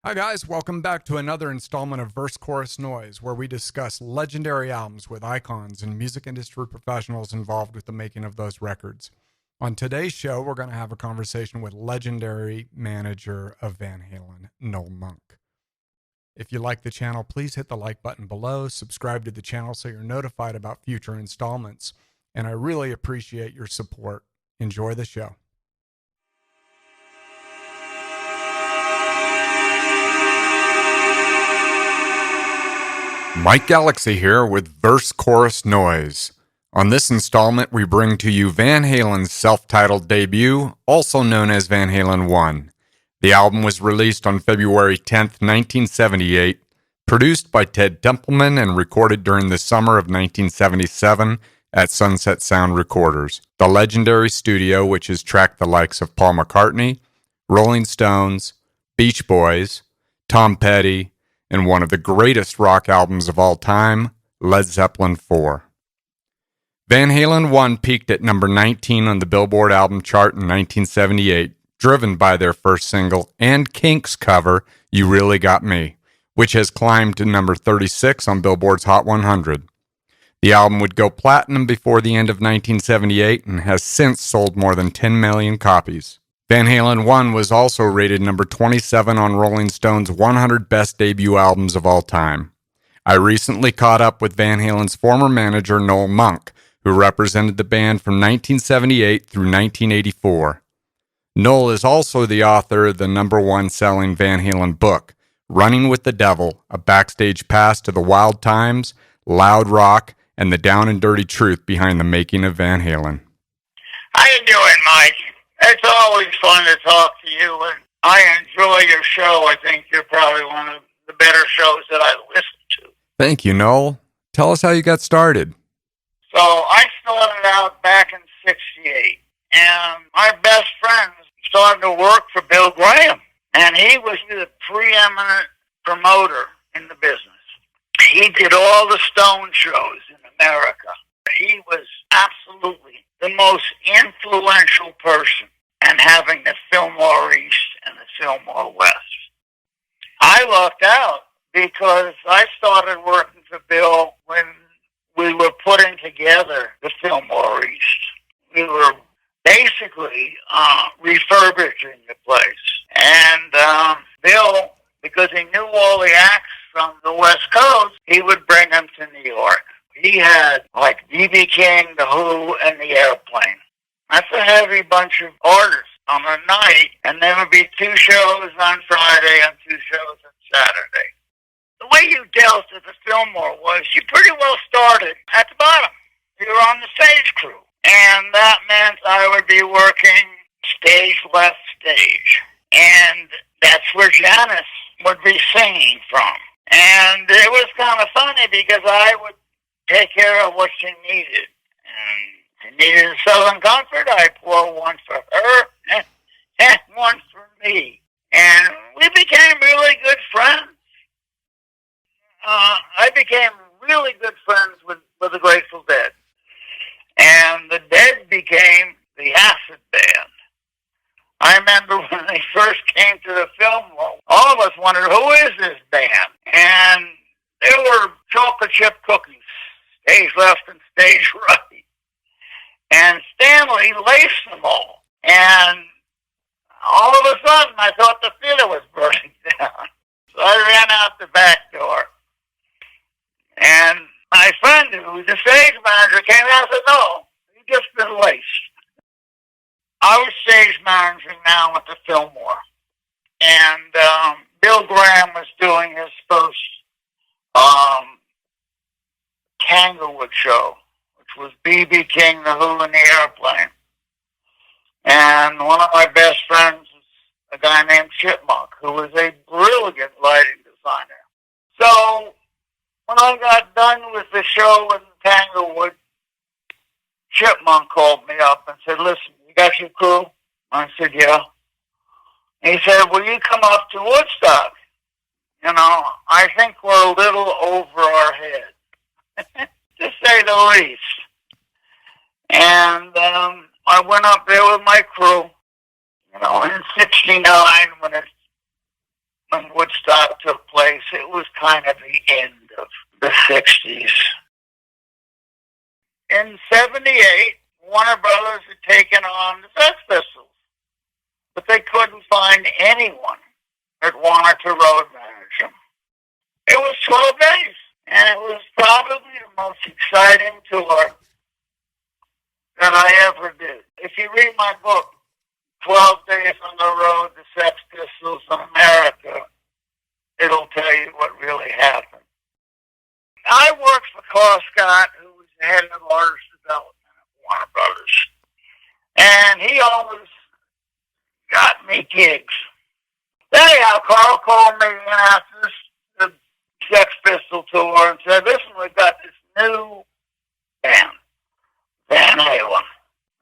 Hi guys, welcome back to another installment of Verse Chorus Noise, where we discuss legendary albums with icons and music industry professionals involved with the making of those records. On today's show, we're going to have a conversation with legendary manager of Van Halen, Noel Monk. If you like the channel, please hit the like button below, subscribe to the channel so you're notified about future installments, and I really appreciate your support. Enjoy the show. Mike Galaxy here with Verse Chorus Noise. On this installment, we bring to you Van Halen's self-titled debut, also known as Van Halen 1. The album was released on February 10th, 1978, produced by Ted Templeman and recorded during the summer of 1977 at Sunset Sound Recorders, the legendary studio which has tracked the likes of Paul McCartney, Rolling Stones, Beach Boys, Tom Petty, and one of the greatest rock albums of all time, Led Zeppelin 4. Van Halen 1 peaked at number 19 on the Billboard album chart in 1978, driven by their first single and Kinks cover, You Really Got Me, which has climbed to number 36 on Billboard's Hot 100. The album would go platinum before the end of 1978 and has since sold more than 10 million copies. Van Halen 1 was also rated number 27 on Rolling Stone's 100 Best Debut Albums of All Time. I recently caught up with Van Halen's former manager, Noel Monk, who represented the band from 1978 through 1984. Noel is also the author of the number one selling Van Halen book, Running with the Devil, A Backstage Pass to the Wild Times, Loud Rock, and the Down and Dirty Truth Behind the Making of Van Halen. How you doing, Mike? It's always fun to talk to you, and I enjoy your show. I think you're probably one of the better shows that I listen to. Thank you, Noel. Tell us how you got started. So I started out back in '68, and my best friend started to work for Bill Graham, and he was the preeminent promoter in the business. He did all the Stone shows in America. He was absolutely the most influential person in having the Fillmore East and the Fillmore West. I lucked out because I started working for Bill when we were putting together the Fillmore East. We were basically refurbishing the place. And Bill, because he knew all the acts from the West Coast, he would bring them to New York. He had like B.B. King, The Who, and The Airplane. That's a heavy bunch of artists on a night, and there would be 2 shows on Friday and 2 shows on Saturday. The way you dealt at the Fillmore was you pretty well started at the bottom. You were on the stage crew, and that meant I would be working stage left stage, and that's where Janice would be singing from. And it was kind of funny because I would take care of what she needed. And she needed a Southern Comfort, I pour one for her and one for me. And we became really good friends. I became really good friends with the Grateful Dead. And the Dead became the Acid Band. I remember when they first came to the Fillmore, all of us wondered, who is this band? And there were chocolate chip cookies, stage left and stage right. And Stanley laced them all. And all of a sudden, I thought the theater was burning down. So I ran out the back door. And my friend, who was the stage manager, came out and said, no, you've just been laced. I was stage managing now at the Fillmore. And Bill Graham was doing his first Tanglewood show, which was B.B. King, The Who, and The Airplane. And one of my best friends was a guy named Chipmunk, who was a brilliant lighting designer. So when I got done with the show in Tanglewood, Chipmunk called me up and said, listen, you got your crew? I said, yeah. He said, will you come up to Woodstock? You know, I think we're a little over our head, to say the least. And I went up there with my crew, you know, in '69 when it when Woodstock took place, it was kind of the end of the 60s. In 78, Warner Brothers had taken on the Sex Pistols, but they couldn't find anyone that wanted to road manage them. It was 12 days, and it was probably the most exciting tour that I ever did. If you read my book, 12 Days on the Road, the Sex Pistols in America, it'll tell you what really happened. I worked for Carl Scott, who was the head of artist development at Warner Brothers, and he always got me gigs. Anyhow, Carl called me after the Sex Pistol tour and said, listen, we've got this new band, Van Halen,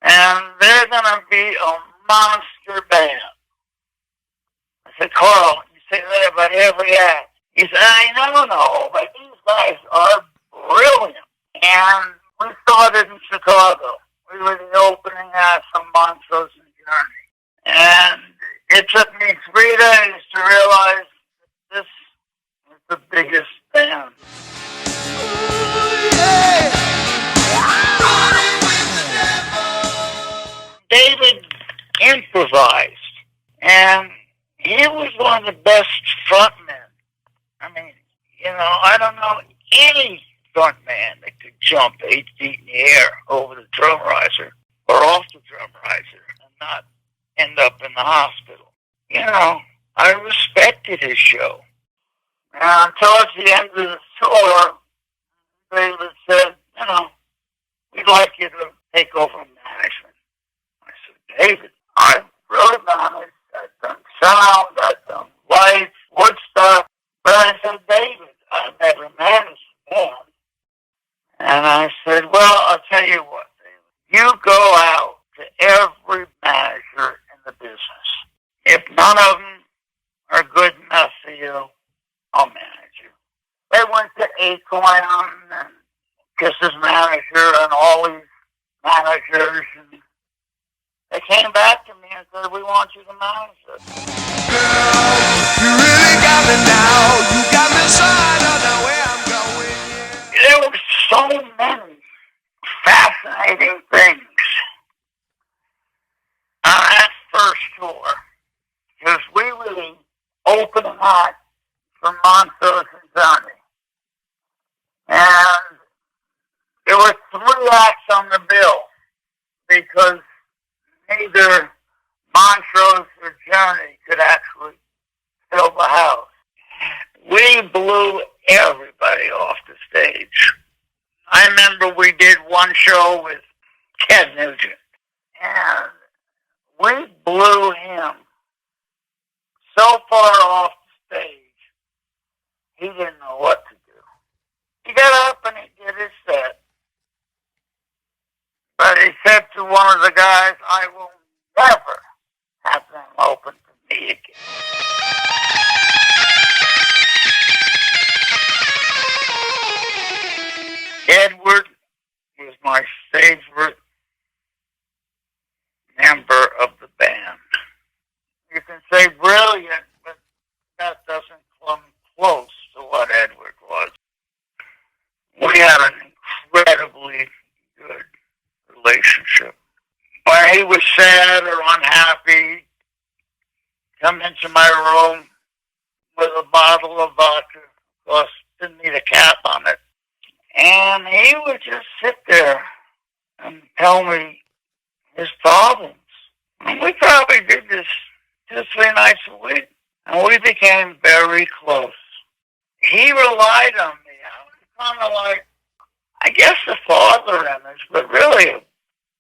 and they're going to be a monster band. I said, Carl, you say that about every act. He said, I know, but these guys are brilliant. And we started in Chicago. We were the opening act from Montrose and Journey. And it took me 3 days to realize that this was the biggest band. David improvised, and he was one of the best frontmen. I mean, I don't know any frontman that could jump 8 feet in the air over the drum riser or off the drum riser and not end up in the hospital. I respected his show. And towards the end of the tour, David said, we'd like you to take over management. I said, David, I've really managed. I've done sound, I've done lights, Woodstock. But I said, David, I've never managed a band. And I said, well, I'll tell you what, David. You go out to every manager in the business. If none of them are good enough for you, I'll manage you. They went to Acorn and Kiss's manager and all these managers, and they came back to me and said, we want you to manage us. Girl, you really got me now. You got me so I don't know where I'm going. There were so many fascinating things on that first tour, because we were the opening act for Montrose and Journey. And there were 3 acts on the bill, because neither Montrose or Journey could actually fill the house. We blew everybody off the stage. I remember we did one show with Ted Nugent, and we blew him so far off the stage, he didn't know what to do. He got up and he did his set, but he said to one of the guys, I will never have them open for me again. Edward was my favorite member of the band. You can say brilliant, but that doesn't come close to what Edward was. We had an incredibly good relationship. When he was sad or unhappy, come into my room with a bottle of vodka, of course, didn't need a cap on it. And he would just sit there and tell me his problems. And we probably did this 2 or 3 nights a week. And we became very close. He relied on me. I was kind of like, I guess a father image, but really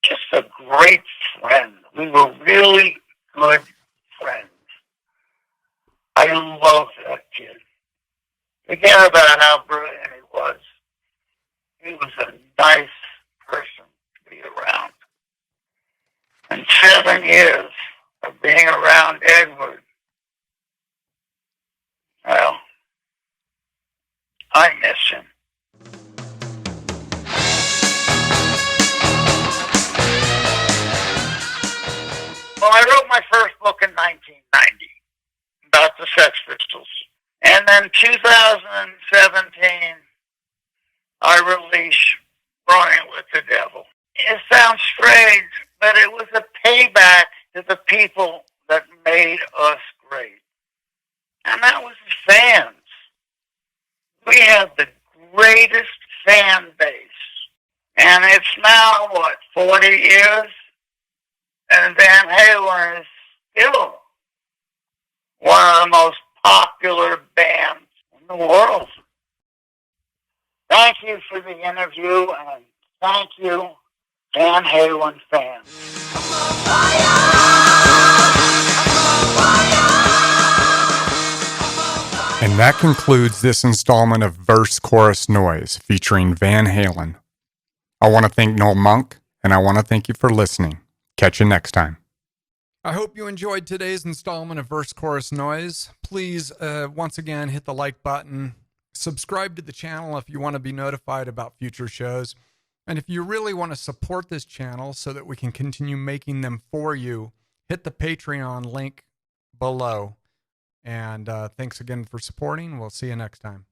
just a great friend. We were really good friends. I loved that kid. Forget about how brilliant he was. He was a nice person to be around. And 7 years of being around Edward, well, I miss him. Well, I wrote my first book in 1990 about the Sex Pistols. then 2017, I released Running with the Devil. It sounds strange, but it was a payback to the people that made us great. And that was the fans. We have the greatest fan base. And it's now, 40 years? And Van Halen is still one of the most popular bands in the world. Thank you for the interview, and thank you, Van Halen fans. And that concludes this installment of Verse Chorus Noise featuring Van Halen. I want to thank Noel Monk, and I want to thank you for listening. Catch you next time. I hope you enjoyed today's installment of Verse Chorus Noise. Please, once again, hit the like button. Subscribe to the channel if you want to be notified about future shows. And if you really want to support this channel so that we can continue making them for you, hit the Patreon link below. And thanks again for supporting. We'll see you next time.